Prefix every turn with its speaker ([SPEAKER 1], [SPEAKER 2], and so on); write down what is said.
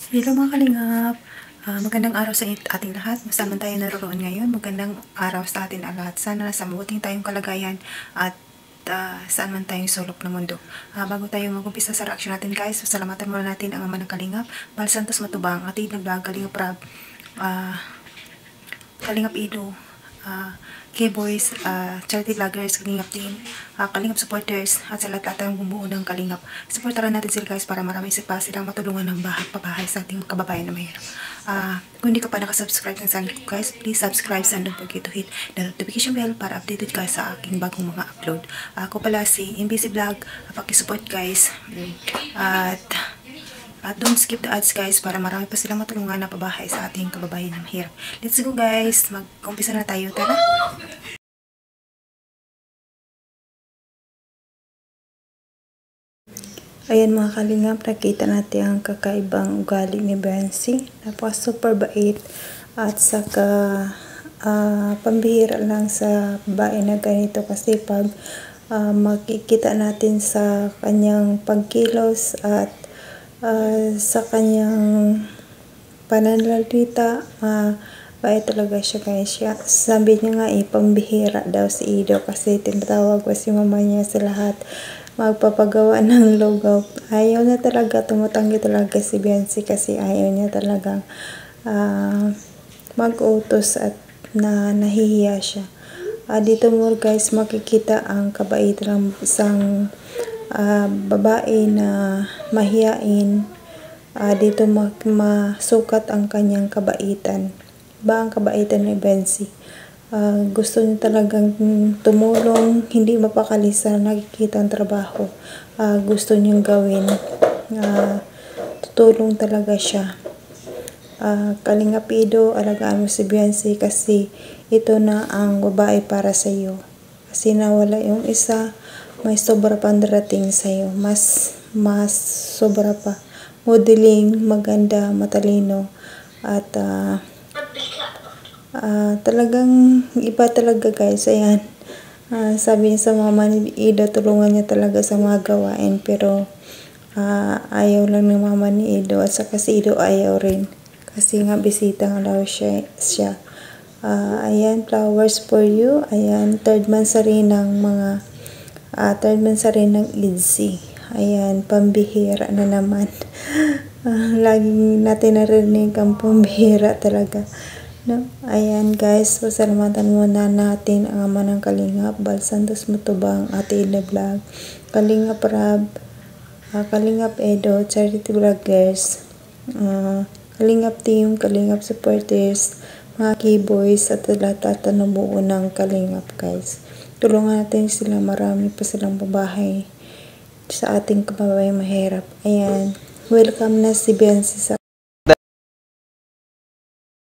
[SPEAKER 1] Hello mga kalingap! Magandang araw sa ating lahat. Masama tayo naroon ngayon. Magandang araw sa atin lahat. Sana nasa mabuting tayong kalagayan at saan man tayong sulok ng mundo. Bago tayo mag-umpisa sa reaction natin guys, salamatan muna natin ang ama ng kalingap, Bal Santos Matubang, ating nag-vlog, Kalingap Rab, Kalingap Ido, K-Boys, charity vloggers, Kalingap team, Kalingap supporters, at sa lahat ng bumuo ng Kalingap. Supportaran natin sila guys para marami pa silang matulungan ng pabahay sa ating kababayan na mahirap. Kung hindi ka pa nakasubscribe ng channel ko guys, please subscribe and don't forget to hit the notification bell para updated ka sa aking bagong mga upload. Ako pala si MBC Vlog, pakisupport guys. At don't skip the ads guys para marami pa silang matulungan na pabahay sa ating kababayan na mahirap. Let's go guys, mag-umpisa na tayo, tara! Ayan mga kalingap, nakita natin ang kakaibang ugali ni Bensi. Napaka super bait at saka pambihira lang sa babae na ganito kasi pag makikita natin sa kanyang pagkilos at sa kanyang pananalita, bait talaga siya guys. Sabi niya nga pambihira daw si Ido kasi tinatawag ko si mama niya sa lahat magpapagawa ng logo. Ayaw na talaga, tumutanggi talaga si Bensi kasi ayaw niya talagang mag-utos at nahihiya siya. Dito mo guys makikita ang kabait ng isang babae na mahiyain. Dito masukat ang kanyang kabaitan. Ang kabaitan ni Bensi. Gusto niya talagang tumulong, hindi mapakali sa nakikita ang trabaho. Gusto niyang gawin. Tutulong talaga siya. Kalingap Ido, alagaan mo si Bensi kasi ito na ang babae para sa iyo. Kasi nawala yung isa, may sobra pang darating sa iyo. Mas sobra pa. Modeling, maganda, matalino at talagang iba talaga guys. Ayan, sabi niya sa mama ni Ido, tulungan niya talaga sa mga gawain pero ayaw lang ng mama ni Ido at saka si Ido ayaw rin kasi nga bisita nga daw siya. Ayan, flowers for you. Ayan, third month sa rin ng IDSI. Ayan, pambihira na naman. Laging natin narinig ang pambihira talaga. No? Ayan guys, pasalamatan muna natin ang ama ng Kalingap, Bal Santos Matubang, Ate Ida Vlog, Kalingap Rab, Kalingap Edo, charity vloggers, Kalingap team, Kalingap supporters, mga K-Boys at lahat ng buo ng Kalingap guys. Tulungan natin sila, marami pa silang babahay sa ating kababayan mahirap. Ayan, welcome na si Bensi sa